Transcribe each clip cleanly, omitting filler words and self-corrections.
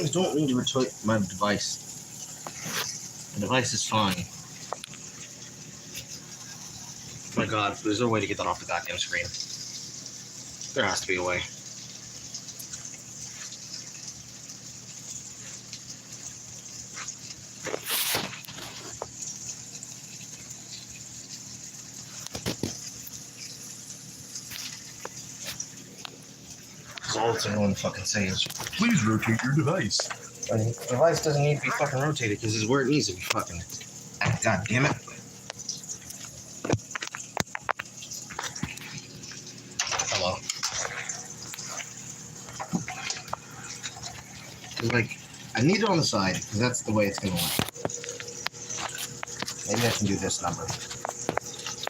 I don't need to rotate my device. The device is fine. Oh my god, there's no way to get that off the goddamn screen. There has to be a way. All it's going to fucking say is, please rotate your device. And the device doesn't need to be fucking rotated because it's where it needs to be fucking. God damn it. Hello. Like, I need it on the side because that's the way it's going to look. Maybe I can do this number.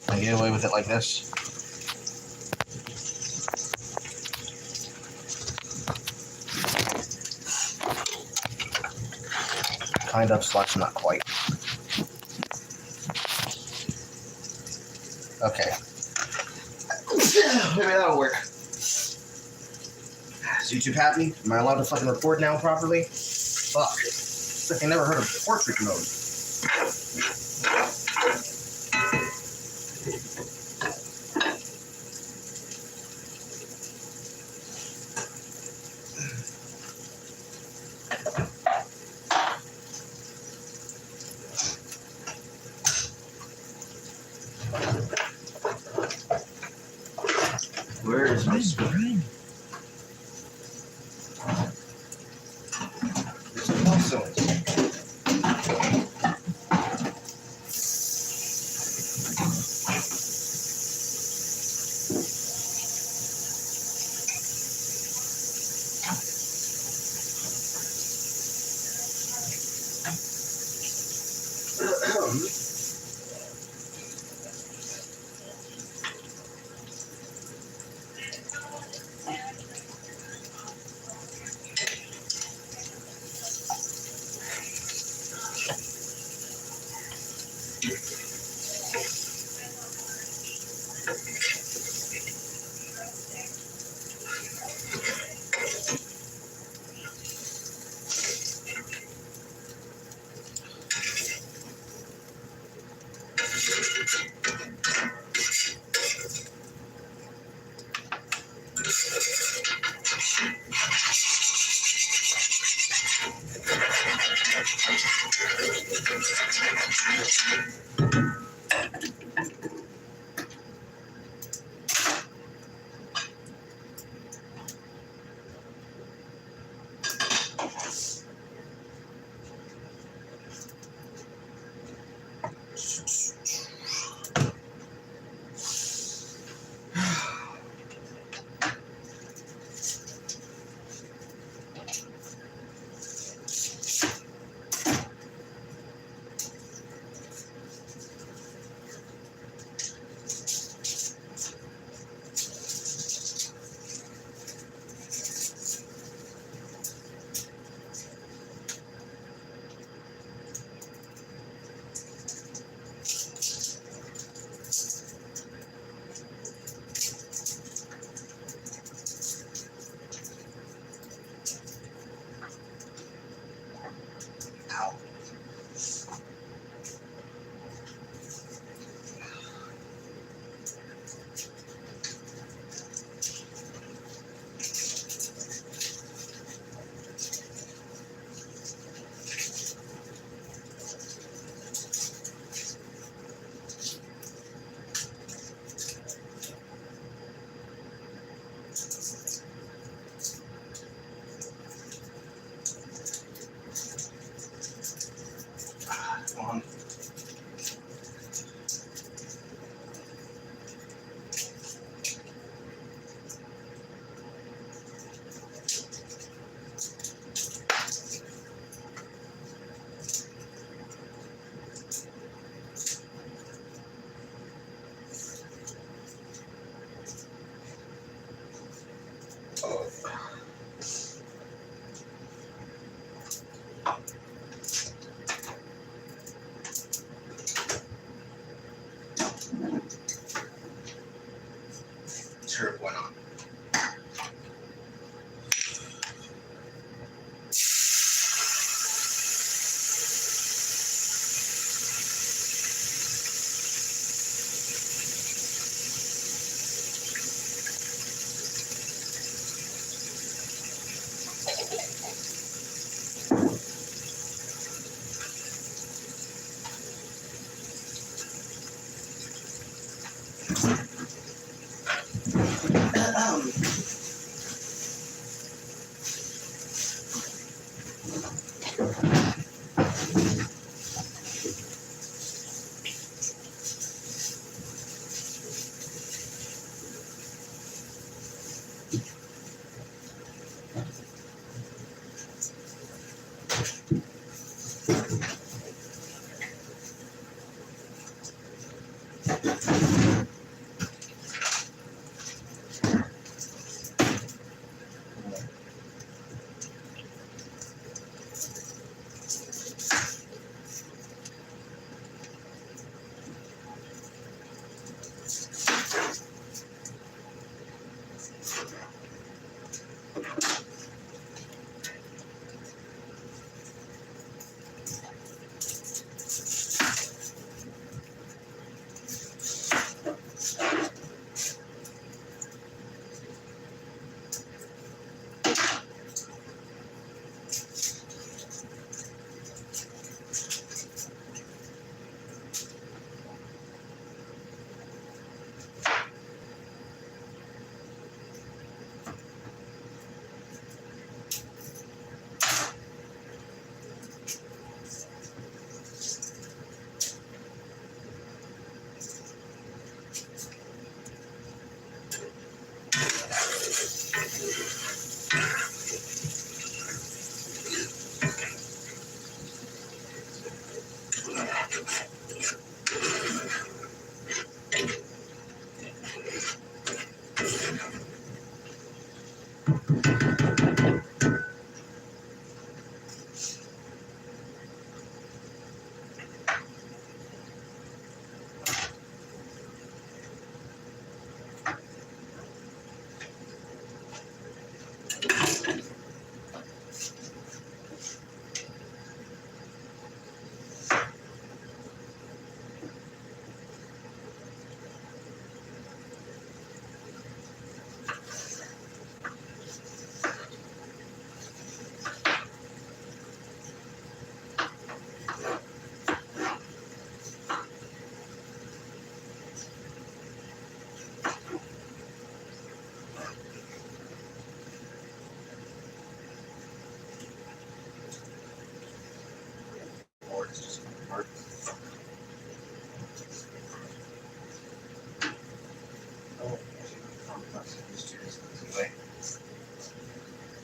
Can I get away with it like this? Kind of, slash not quite. Okay. Maybe that'll work. Is YouTube happy? Am I allowed to fucking record now properly? Fuck. It's like I never heard of portrait mode. Where is my screen? There's also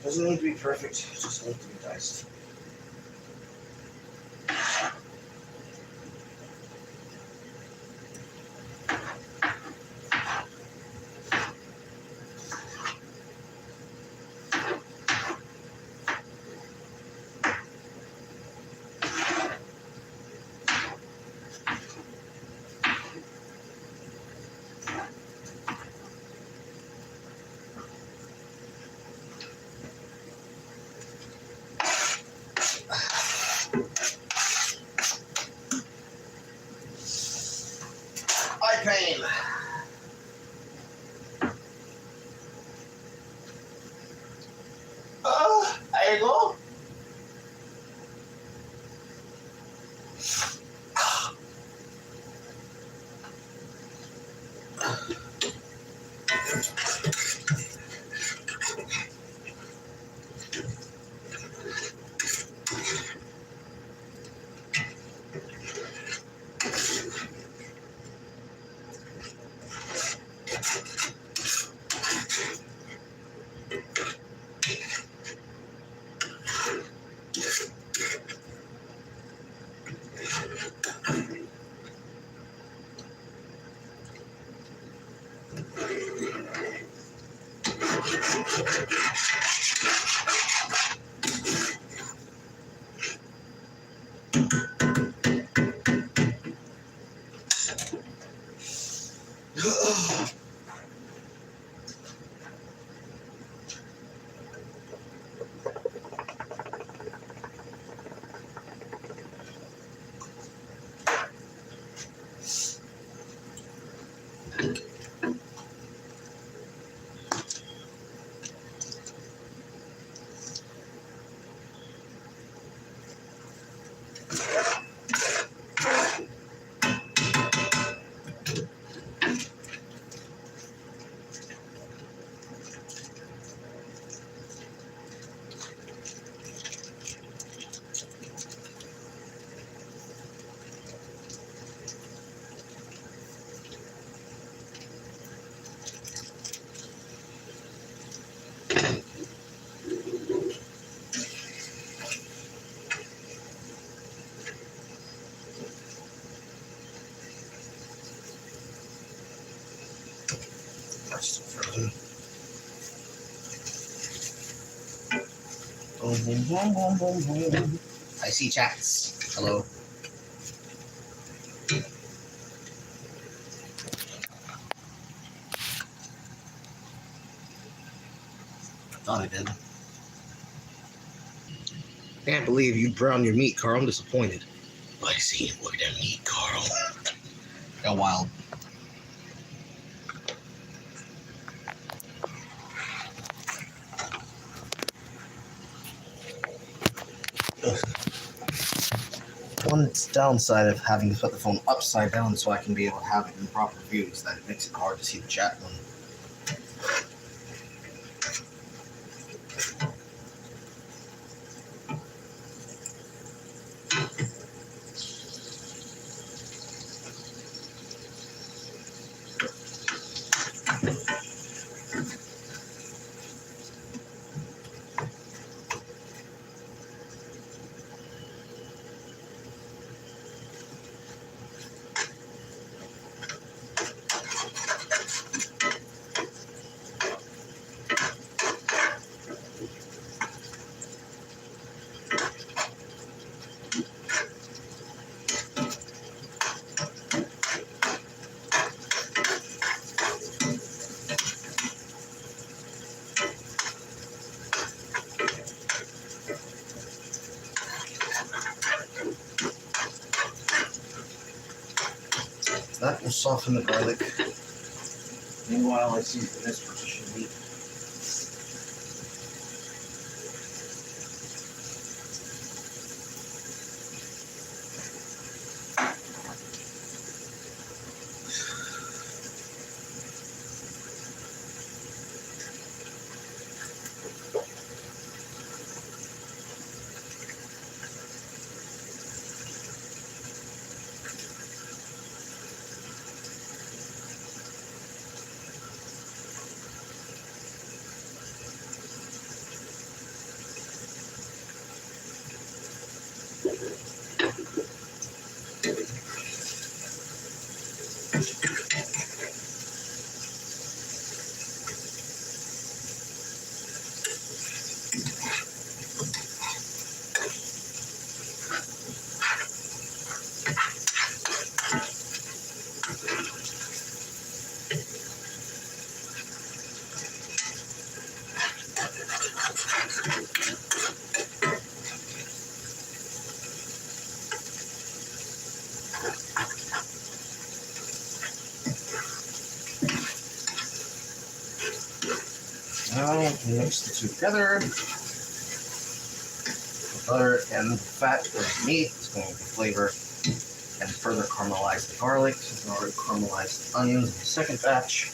Doesn't need to be perfect, it just needs to be diced. Eye pain. There you go. Still frozen. Boom, boom, boom, boom, boom, boom. I see chats. Hello. Thought I did. Can't believe you browned your meat, Carl. I'm disappointed. I see. Look at that meat, Carl. Got wild. One downside of having to put the phone upside down so I can be able to have it in proper view is that it makes it hard to see the chat one. That will soften the garlic. Meanwhile, I season this partition meat. Now mix the two together. The butter and the fat of the meat is going to flavor and further caramelize the garlic. We've already caramelized the onions in the second batch.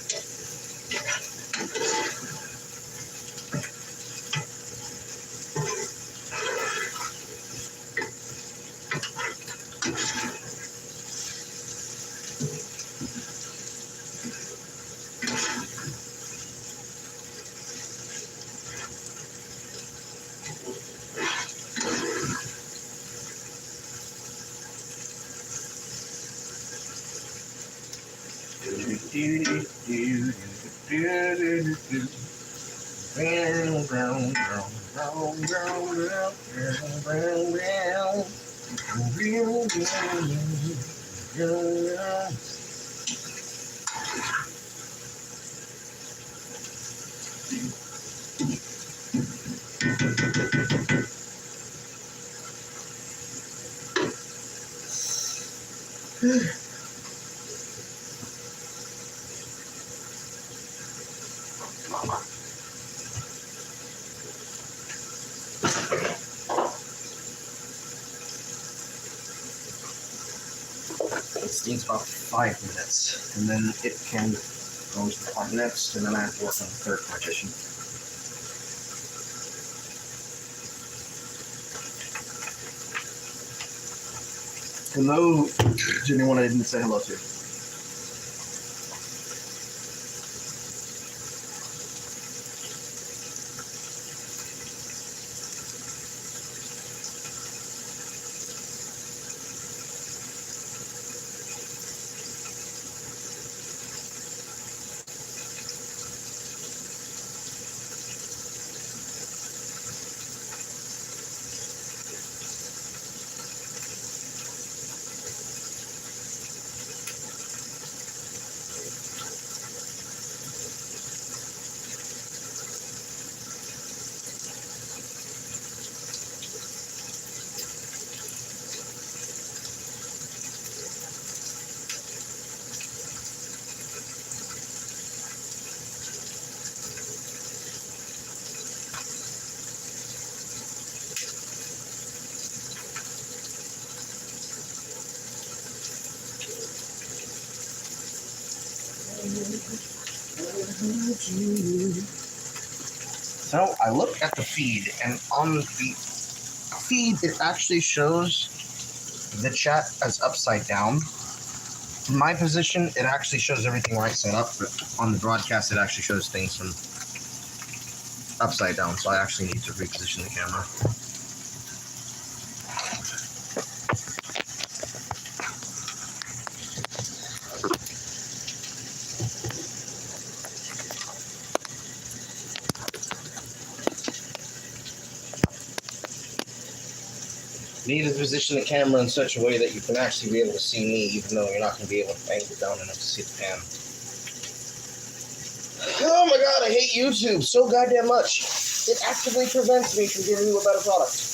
It steams about 5 minutes, and then it can go into the pot next, and then I have to work on the third partition. Hello to anyone I didn't say hello to. So I look at the feed, and on the feed, it actually shows the chat as upside down. In my position, it actually shows everything right side up, but on the broadcast, it actually shows things from upside down, so I actually need to reposition the camera. You need to position the camera in such a way that you can actually be able to see me, even though you're not going to be able to angle down enough to see the pan. Oh my god, I hate YouTube so goddamn much. It actively prevents me from giving you a better product.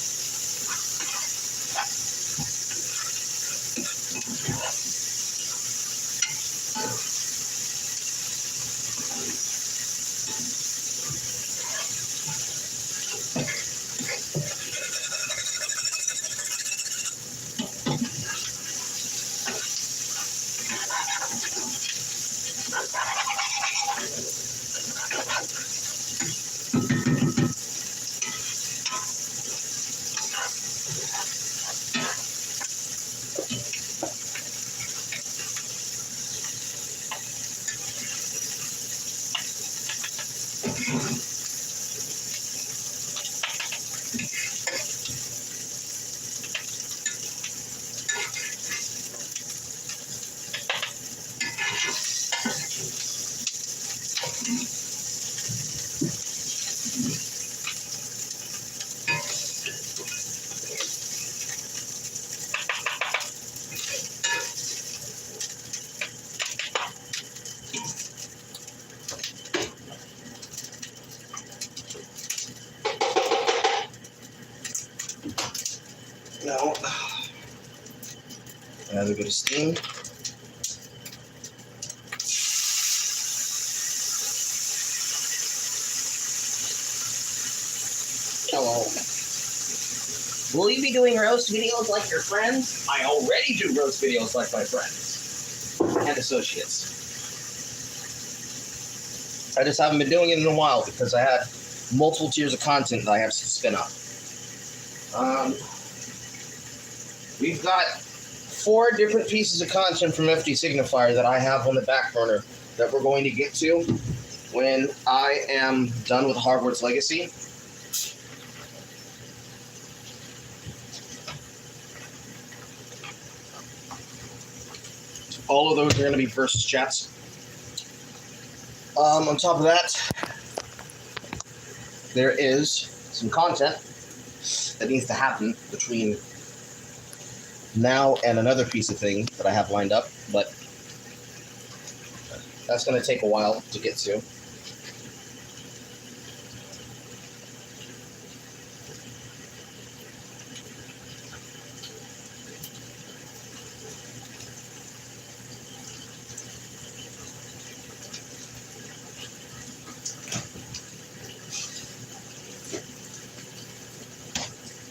Now, another bit of steam. Hello. Will you be doing roast videos like your friends? I already do roast videos like my friends and associates. I just haven't been doing it in a while because I had multiple tiers of content that I have to spin up. We've got 4 different pieces of content from FD Signifier that I have on the back burner that we're going to get to when I am done with Hogwarts Legacy. All of those are going to be versus chats. On top of that, there is some content that needs to happen between now and another piece of thing that I have lined up, but that's going to take a while to get to.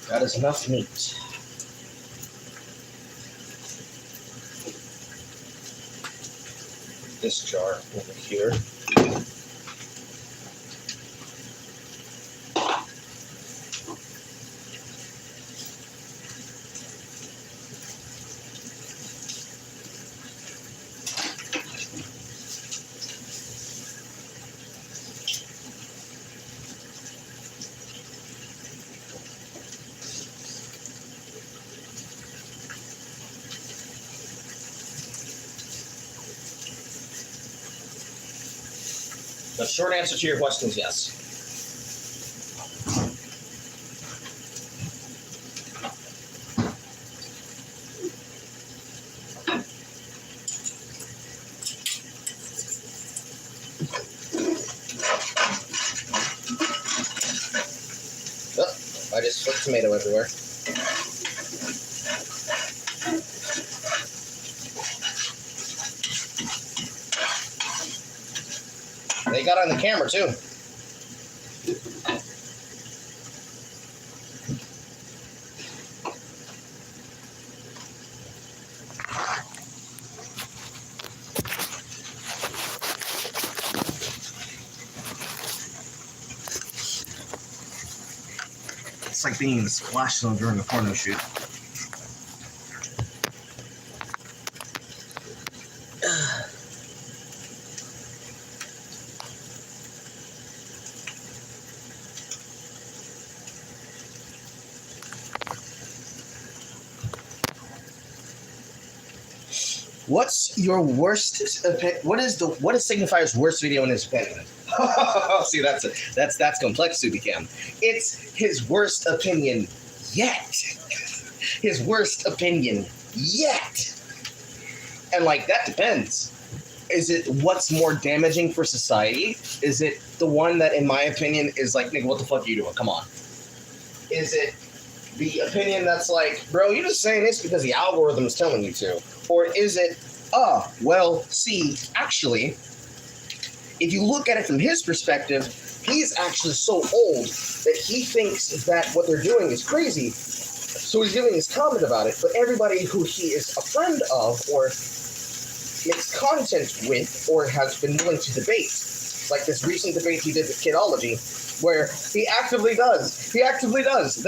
That is enough meat. This jar over here. The short answer to your question is yes. Oh, I just put tomato everywhere. They got on the camera too. like being in the splash zone during a porno shoot. What's your worst? What is Signifier's worst video in his opinion? See, that's complex, Subicam. It's his worst opinion yet. His worst opinion yet. And like that depends. Is it what's more damaging for society? Is it the one that, in my opinion, is like, nigga, what the fuck are you doing? Come on. Is it the opinion that's like, bro, you're just saying this because the algorithm is telling you to? Or is it, well, see, actually, if you look at it from his perspective, he's actually so old that he thinks that what they're doing is crazy. So he's giving his comment about it, but everybody who he is a friend of or makes content with or has been willing to debate, like this recent debate he did with Kidology, where he actively does the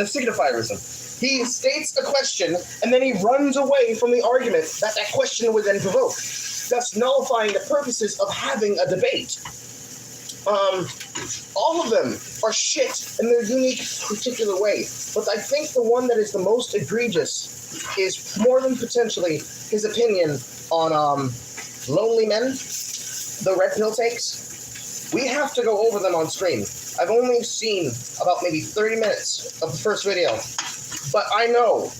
signifierism. He states a question, and then he runs away from the argument that question would then provoke, thus nullifying the purposes of having a debate. All of them are shit in their unique, particular way. But I think the one that is the most egregious is more than potentially his opinion on lonely men, the red pill takes. We have to go over them on stream. I've only seen about maybe 30 minutes of the first video. But I know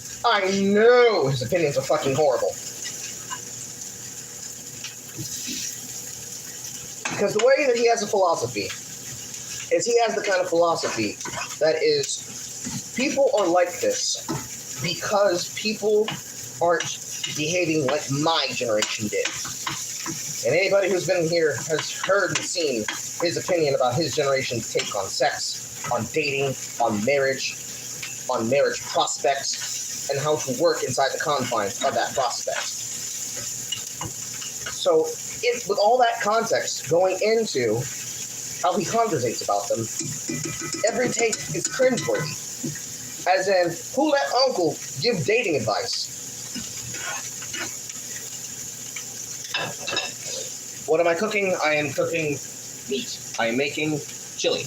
his opinions are fucking horrible. Because the way that he has a philosophy is he has the kind of philosophy that is, people are like this because people aren't behaving like my generation did. And anybody who's been here has heard and seen his opinion about his generation's take on sex, on dating, on marriage prospects, and how to work inside the confines of that prospect. So, with all that context going into how he conversates about them, every take is cringeworthy. As in, who let Uncle give dating advice? What am I cooking? I am cooking meat. I am making chili.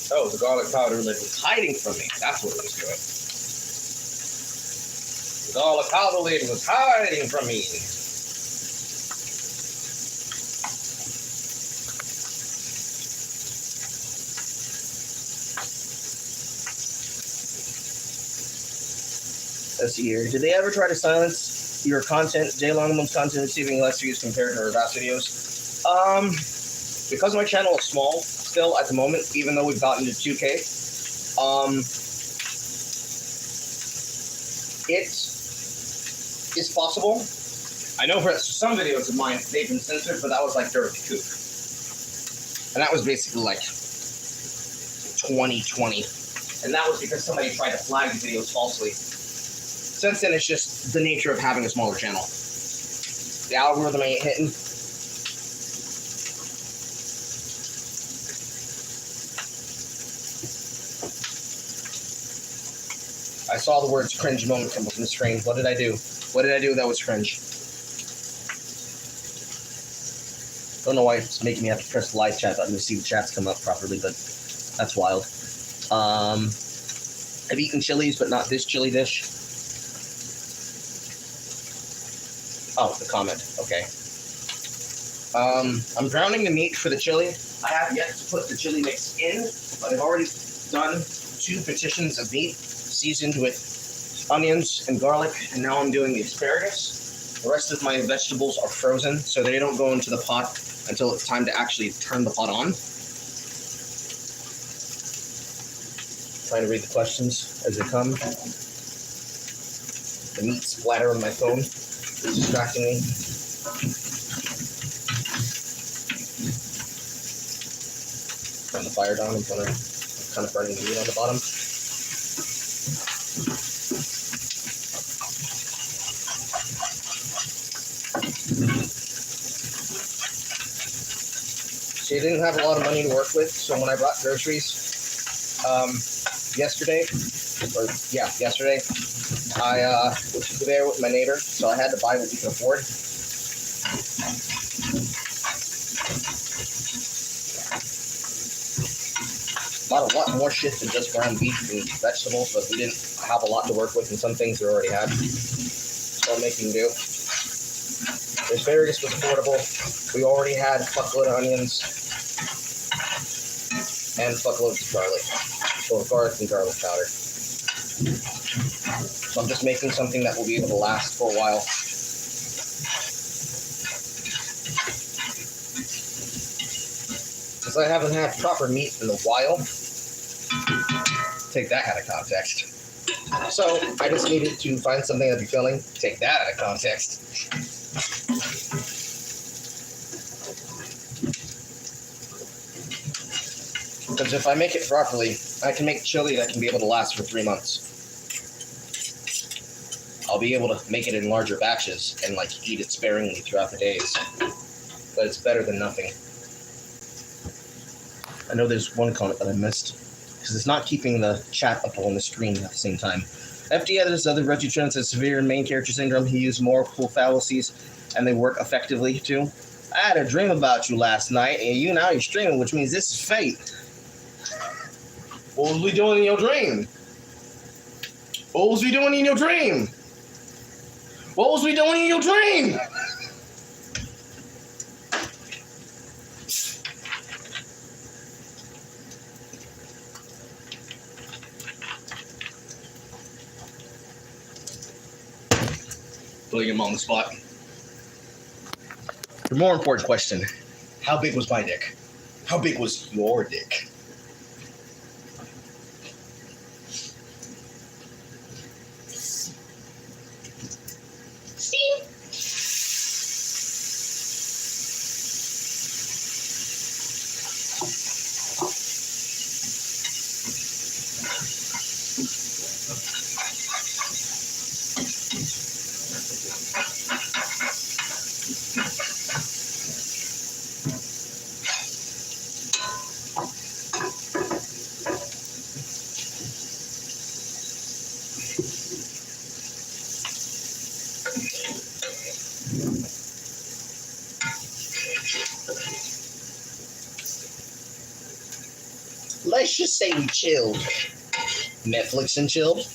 Oh, the garlic powder that was hiding from me. That's what it was doing. The garlic powder lid was hiding from me. Let's see here. Did they ever try to silence your content, Jay Longman's content receiving less views compared to her vast videos? Because my channel is small still at the moment, even though we've gotten to 2K, It is possible. I know for some videos of mine, they've been censored, but that was like during Coop. And that was basically like 2020. And that was because somebody tried to flag the videos falsely. Since then, it's just the nature of having a smaller channel. The algorithm ain't hitting. I saw the words cringe moment come up on the screen. What did I do? What did I do that was cringe? Don't know why it's making me have to press the live chat button to see the chats come up properly, but that's wild. I've eaten chilies, but not this chili dish. Oh, the comment. Okay. I'm browning the meat for the chili. I have yet to put the chili mix in, but I've already done 2 petitions of meat seasoned with onions and garlic, and now I'm doing the asparagus. The rest of my vegetables are frozen, so they don't go into the pot until it's time to actually turn the pot on. Trying to read the questions as they come. The meat splatter on my phone is distracting me. Turn the fire down. I'm kind of burning the meat on the bottom. She didn't have a lot of money to work with, so when I brought groceries yesterday, I was there with my neighbor, so I had to buy what we could afford. Bought a lot more shit than just ground beef and vegetables, but we didn't have a lot to work with, and some things we already had. So I'm making do. The asparagus was affordable. We already had a fuckload of onions and fuckloads of garlic. So garlic and garlic powder. So I'm just making something that will be able to last for a while. Because I haven't had proper meat in a while. Take that out of context. So I just needed to find something that'd be filling. Take that out of context. Because if I make it properly, I can make chili that can be able to last for 3 months. I'll be able to make it in larger batches and like eat it sparingly throughout the days. But it's better than nothing. I know there's one comment that I missed because it's not keeping the chat up on the screen at the same time. FD edits other Reggie Trends has severe main character syndrome. He used more cool fallacies and they work effectively too. I had a dream about you last night and now you're streaming, which means this is fate. What was we doing in your dream? What was we doing in your dream? What was we doing in your dream? Putting him on the spot. The more important question, how big was my dick? How big was your dick? Let's just say we chilled. Netflix and chilled.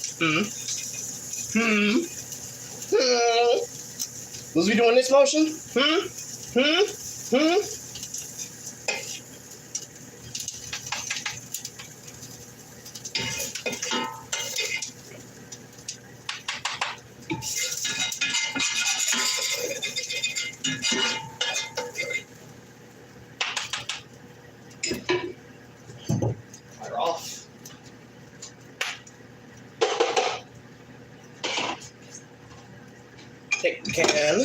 Was we doing this motion? Fire off. can.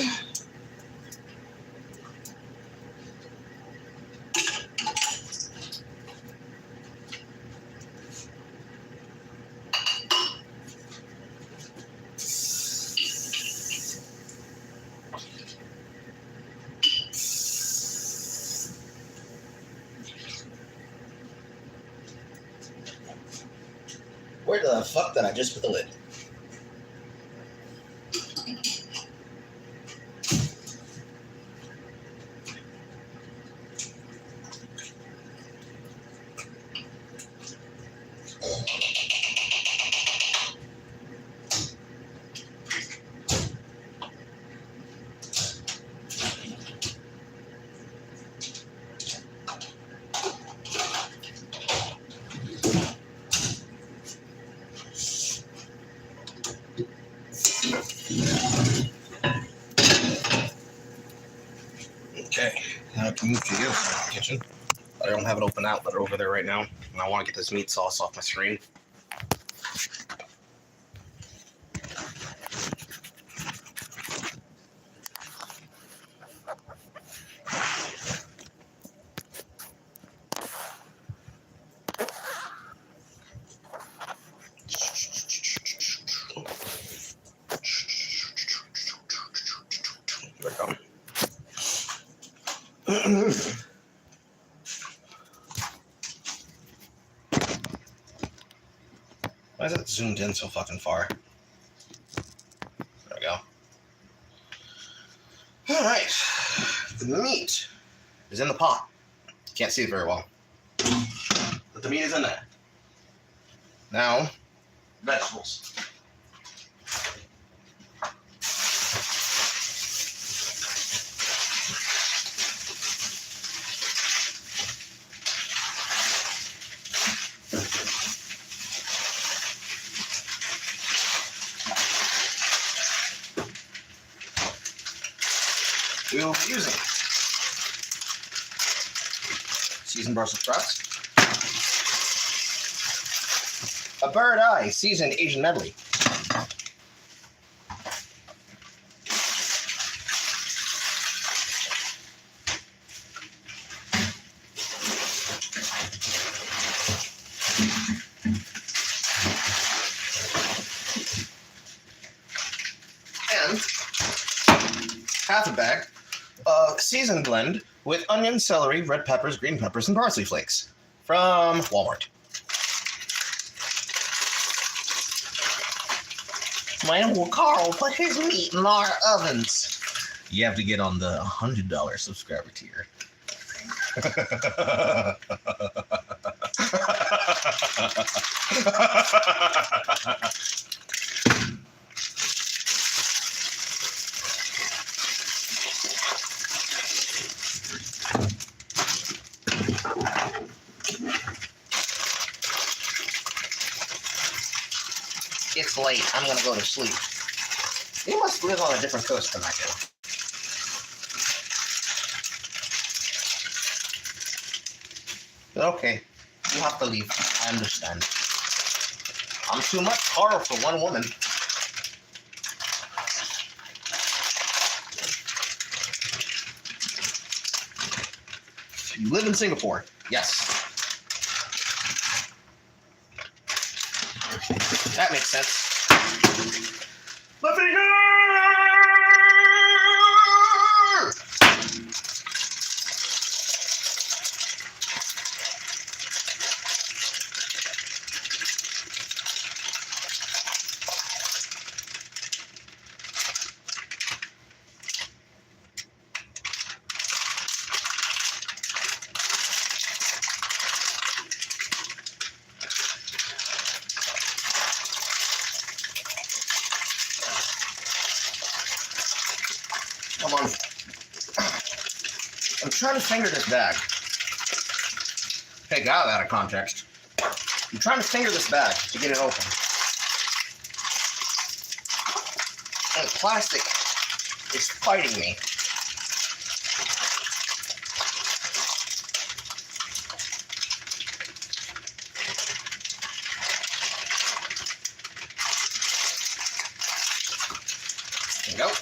Where the fuck did I just put the lid? Okay, now I can move to the other side of the kitchen. I don't have an open outlet over there right now, and I want to get this meat sauce off my screen. There we go. Why is it zoomed in so fucking far? There we go. Alright. The meat is in the pot. Can't see it very well. But the meat is in there. Now, vegetables. We will be using seasoned Brussels sprouts, a bird eye seasoned Asian medley, and half a bag of seasoned blend with onion, celery, red peppers, green peppers, and parsley flakes from Walmart. My Uncle Carl put his meat in our ovens. You have to get on the $100 subscriber tier. It's late. I'm going to go to sleep. You must live on a different coast than I do. Okay. You have to leave. I understand. I'm too much horror for one woman. You live in Singapore. Yes. That makes sense. Let me go! Come on. I'm trying to finger this bag. Take out of context. I'm trying to finger this bag to get it open. And the plastic is fighting me. There you go.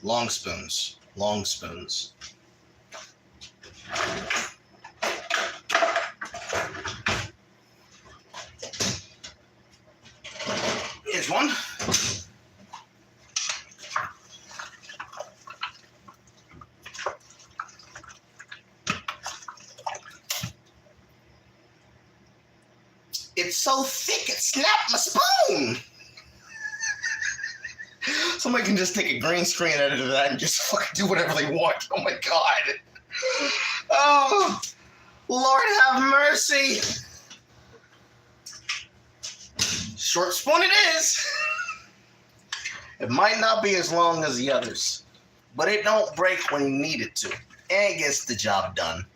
Long spoons. Long spoons. Here's one. It's so thick it snapped my spoon. Somebody can just take a green screen edit of that and just fucking do whatever they want. Oh my god. Oh, Lord have mercy. Short spoon it is. It might not be as long as the others, but it don't break when you need it to, and it gets the job done.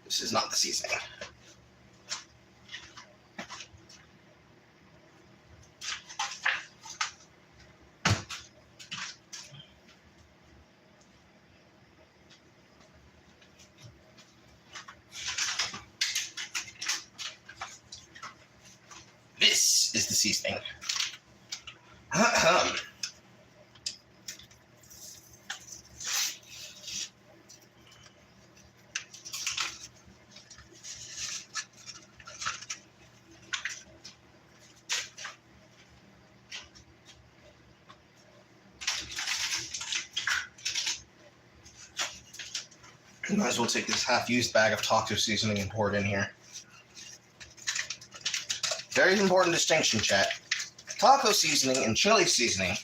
This is not the seasoning. This is the seasoning. You might as well take this half-used bag of taco seasoning and pour it in here. Very important distinction, chat. Taco seasoning and chili seasoning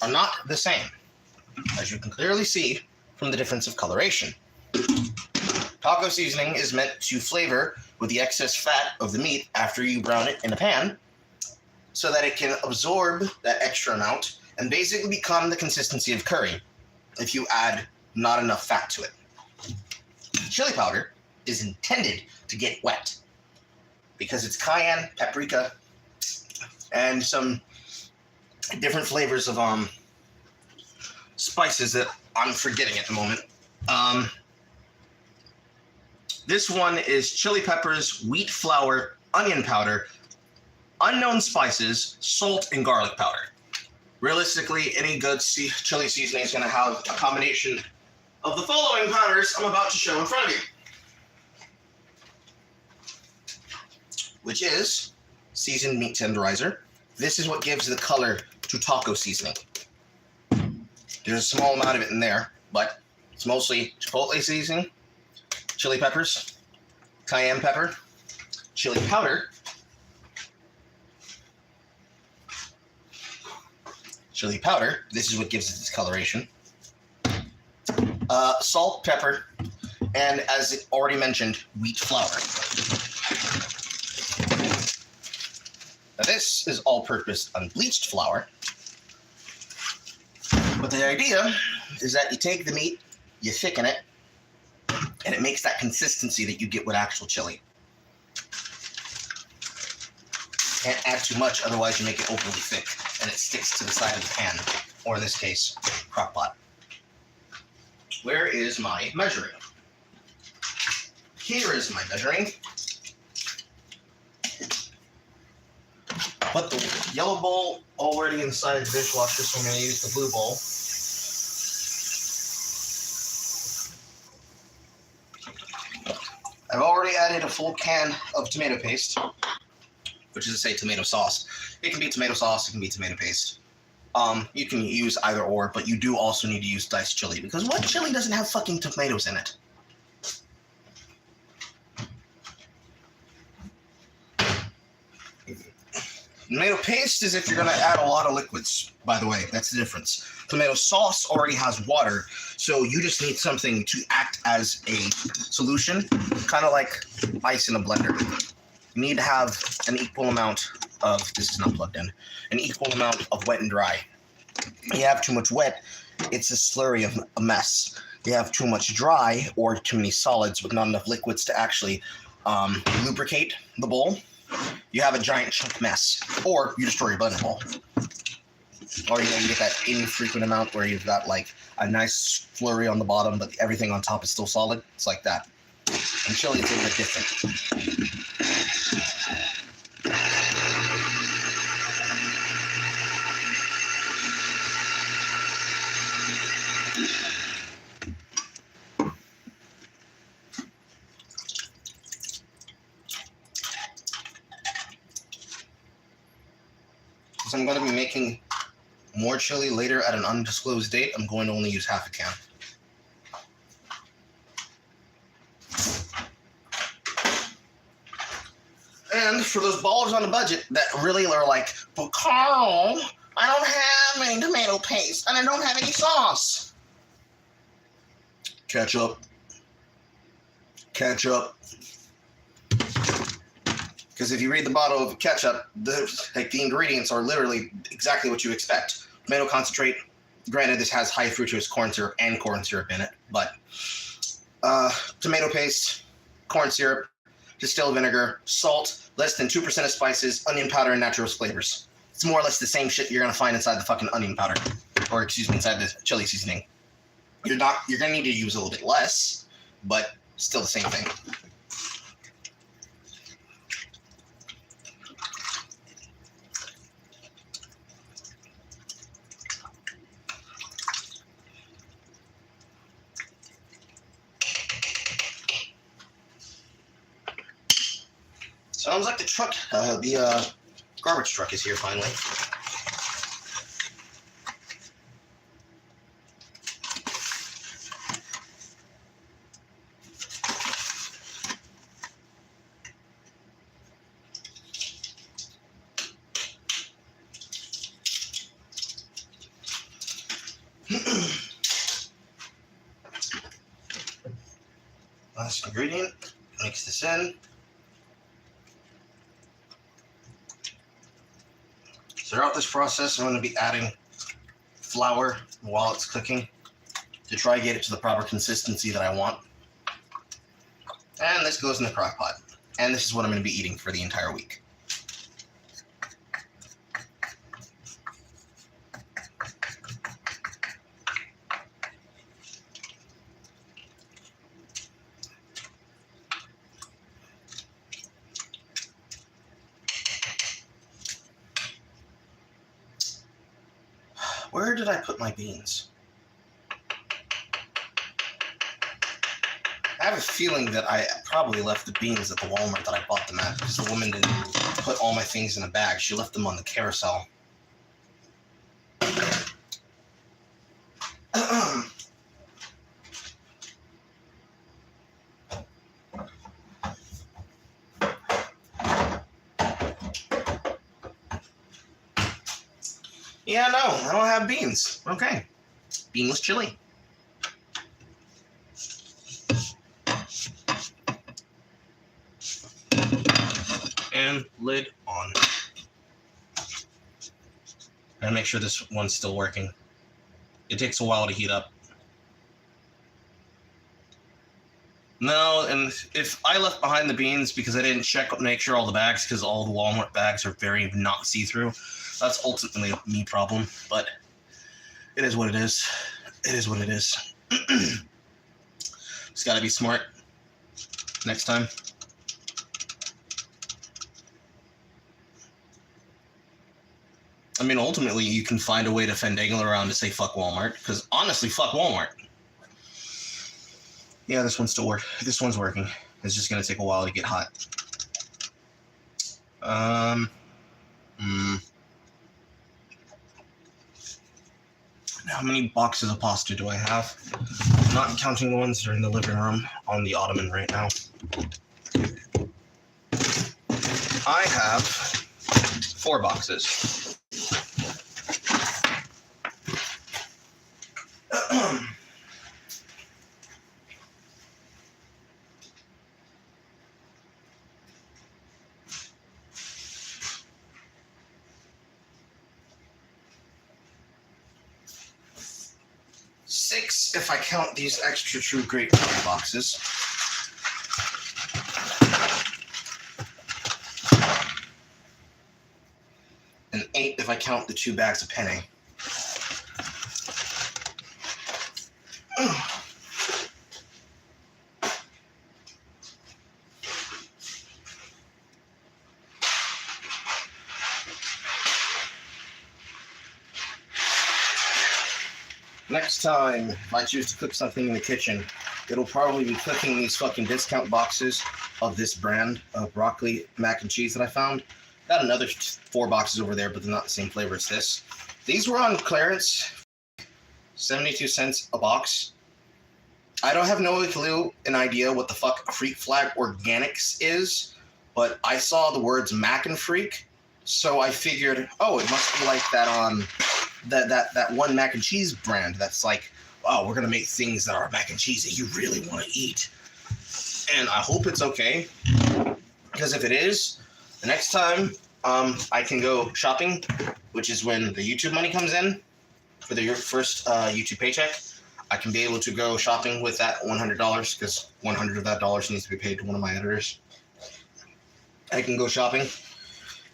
are not the same, as you can clearly see from the difference of coloration. Taco seasoning is meant to flavor with the excess fat of the meat after you brown it in a pan, so that it can absorb that extra amount and basically become the consistency of curry if you add not enough fat to it. Chili powder is intended to get wet because it's cayenne, paprika, and some different flavors of spices that I'm forgetting at the moment. This one is chili peppers, wheat flour, onion powder, unknown spices, salt, and garlic powder. Realistically, any good chili seasoning is going to have a combination of the following powders I'm about to show in front of you, which is seasoned meat tenderizer. This is what gives the color to taco seasoning. There's a small amount of it in there, but it's mostly chipotle seasoning, chili peppers, cayenne pepper, chili powder, this is what gives it its coloration, salt, pepper, and as already mentioned, wheat flour. Now this is all-purpose unbleached flour, but the idea is that you take the meat, you thicken it, and it makes that consistency that you get with actual chili. Can't add too much, otherwise you make it overly thick, and it sticks to the side of the pan, or in this case, crock pot. Where is my measuring? Here is my measuring. Put the yellow bowl already inside the dishwasher, so I'm going to use the blue bowl. I've already added a full can of tomato paste, which is to say tomato sauce. It can be tomato sauce, it can be tomato paste. You can use either or, but you do also need to use diced chili, because what chili doesn't have fucking tomatoes in it? Tomato paste is if you're going to add a lot of liquids, by the way. That's the difference. Tomato sauce already has water, so you just need something to act as a solution, kind of like ice in a blender. You need to have an equal amount of, this is not plugged in, an equal amount of wet and dry. You have too much wet, it's a slurry of a mess. You have too much dry or too many solids with not enough liquids to actually lubricate the bowl. you have a giant chunk mess, or you destroy your blender bowl. Or you get that infrequent amount where you've got like a nice flurry on the bottom, but everything on top is still solid. It's like that. And chili is a little bit different. So I'm going to be making more chili later at an undisclosed date. I'm going to only use half a can. And for those ballers on a budget that really are like, but Carl, I don't have any tomato paste and I don't have any sauce. Ketchup. Ketchup. Because if you read the bottle of ketchup, the ingredients are literally exactly what you expect. Tomato concentrate. Granted, this has high fructose corn syrup and corn syrup in it, but tomato paste, corn syrup, distilled vinegar, salt, less than 2% of spices, onion powder, and natural flavors. It's more or less the same shit you're gonna find inside the fucking onion powder, or excuse me, inside the chili seasoning. You're gonna need to use a little bit less, but still the same thing. Sounds like the truck, the garbage truck is here finally. Last ingredient, mix this in. Throughout this process, I'm going to be adding flour while it's cooking to try to get it to the proper consistency that I want. And this goes in the crock pot. And this is what I'm going to be eating for the entire week. Where did I put my beans? I have a feeling that I probably left the beans at the Walmart that I bought them at because the woman didn't put all my things in a bag. She left them on the carousel. Yeah, no, I don't have beans. Okay. Beanless chili. And lid on. And make sure this one's still working. It takes a while to heat up. No, and if I left behind the beans because I didn't make sure all the bags, because all the Walmart bags are very not see-through, that's ultimately a me problem, but it is what it is. It is what it is. Just gotta be smart next time. I mean, ultimately, you can find a way to finagle around to say fuck Walmart, because honestly, fuck Walmart. Yeah, this one's still This one's working. It's just gonna take a while to get hot. How many boxes of pasta do I have? Not counting the ones that are in the living room on the ottoman right now. I have 4 boxes. If I count these extra True Great Value boxes. 8 if I count the 2 bags of penne. Next time, if I choose to cook something in the kitchen, it'll probably be cooking these fucking discount boxes of this brand of broccoli mac and cheese that I found. Got another 4 boxes over there, but they're not the same flavor as this. These were on clearance, 72 cents a box. I don't have no clue, an idea what the fuck Freak Flag Organics is, but I saw the words mac and freak, so I figured, oh, it must be like that on that one mac and cheese brand that's like, oh, we're gonna make things that are mac and cheese that you really want to eat. And I hope it's okay, because if it is, the next time I can go shopping, which is when the YouTube money comes in for your first YouTube paycheck, I can be able to go shopping with that $100, because $100 of that dollars needs to be paid to one of my editors. I can go shopping,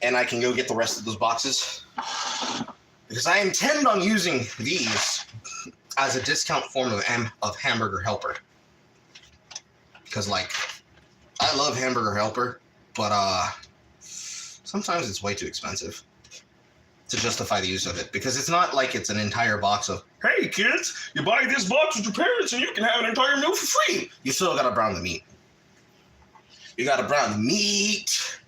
and I can go get the rest of those boxes, because I intend on using these as a discount form of Hamburger Helper. Because, like, I love Hamburger Helper, but sometimes it's way too expensive to justify the use of it. Because it's not like it's an entire box of, hey kids, you buy this box with your parents and you can have an entire meal for free. You still gotta brown the meat. You gotta brown the meat.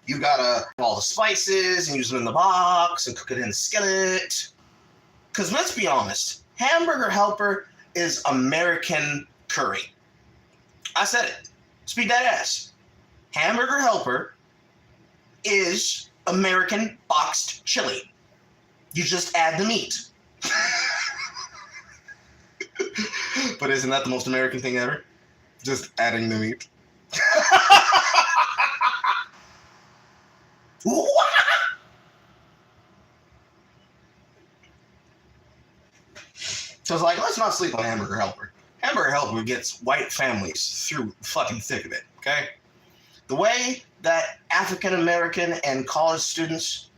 You gotta have all the spices and use them in the box and cook it in the skillet. Because let's be honest, Hamburger Helper is American curry. I said it. Speak that ass. Hamburger Helper is American boxed chili. You just add the meat. But isn't that the most American thing ever? Just adding the meat. So it's like, let's not sleep on Hamburger Helper. Hamburger Helper gets white families through fucking thick of it, okay? The way that African American and college students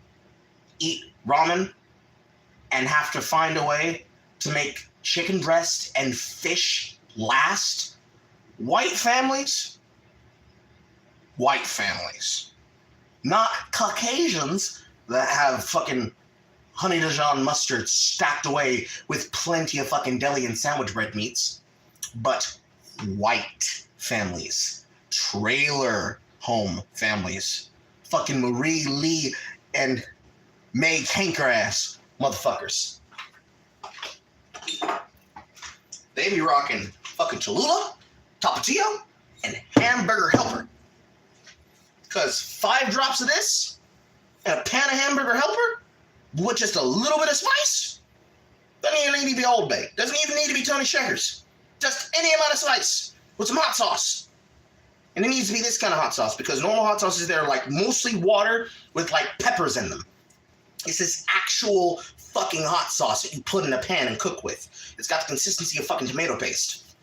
eat ramen and have to find a way to make chicken breast and fish last, white families, not Caucasians that have fucking honey Dijon mustard stacked away with plenty of fucking deli and sandwich bread meats, but white families, trailer home families, fucking Marie Lee and May Tanker ass motherfuckers. They be rocking fucking Cholula, Tapatio, and Hamburger Helper. Because 5 drops of this and a pan of Hamburger Helper with just a little bit of spice doesn't even need to be Old Bay. Doesn't even need to be Tony Shakers. Just any amount of spice with some hot sauce. And it needs to be this kind of hot sauce, because normal hot sauces, they're like mostly water with like peppers in them. This is actual fucking hot sauce that you put in a pan and cook with. It's got the consistency of fucking tomato paste.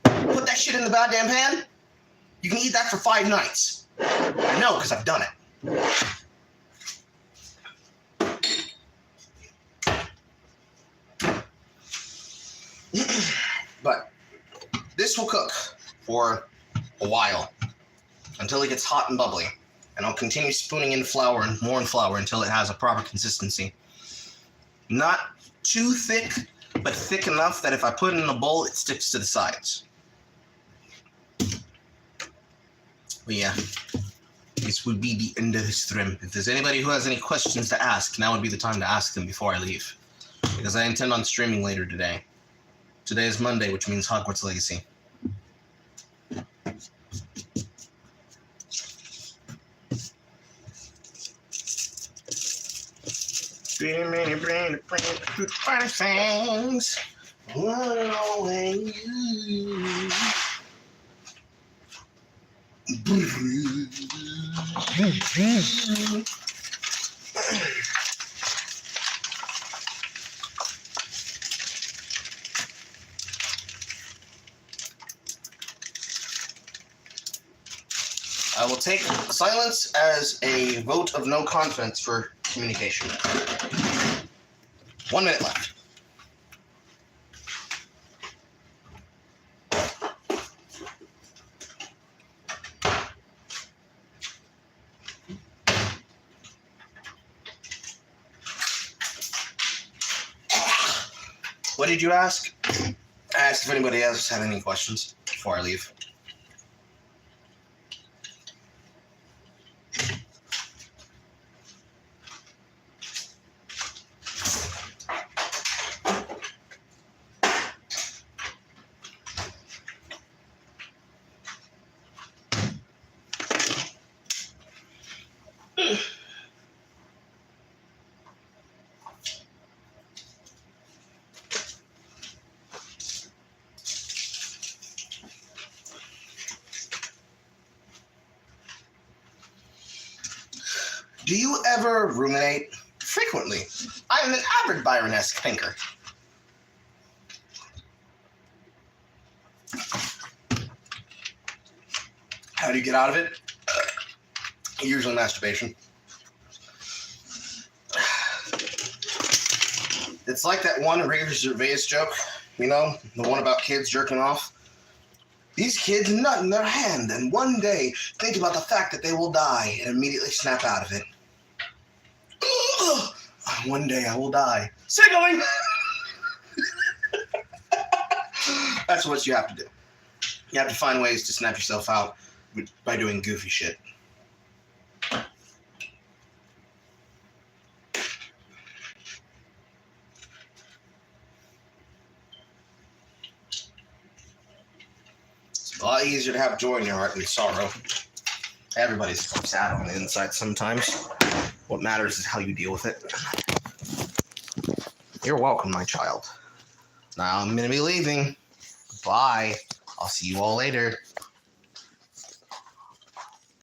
Put that shit in the goddamn pan. You can eat that for 5 nights. I know, because I've done it. But this will cook for a while until it gets hot and bubbly, and I'll continue spooning in flour and more flour until it has a proper consistency. Not too thick, but thick enough that if I put it in a bowl, it sticks to the sides. But yeah, this will be the end of the stream. If there's anybody who has any questions to ask, now would be the time to ask them before I leave, because I intend on streaming later today. Today is Monday, which means Hogwarts Legacy. Things. I will take silence as a vote of no confidence for communication. 1 minute left. What did you ask? I asked if anybody else had any questions before I leave. Do you ever ruminate? Frequently. I am an avid Byron-esque thinker. How do you get out of it? Usually masturbation. It's like that one Ricky Gervais joke, you know, the one about kids jerking off. These kids nut in their hand and one day think about the fact that they will die and immediately snap out of it. One day I will die. Signaling! That's what you have to do. You have to find ways to snap yourself out by doing goofy shit. It's a lot easier to have joy in your heart than sorrow. Everybody's sad on the inside sometimes. What matters is how you deal with it. You're welcome, my child. Now I'm going to be leaving. Bye. I'll see you all later.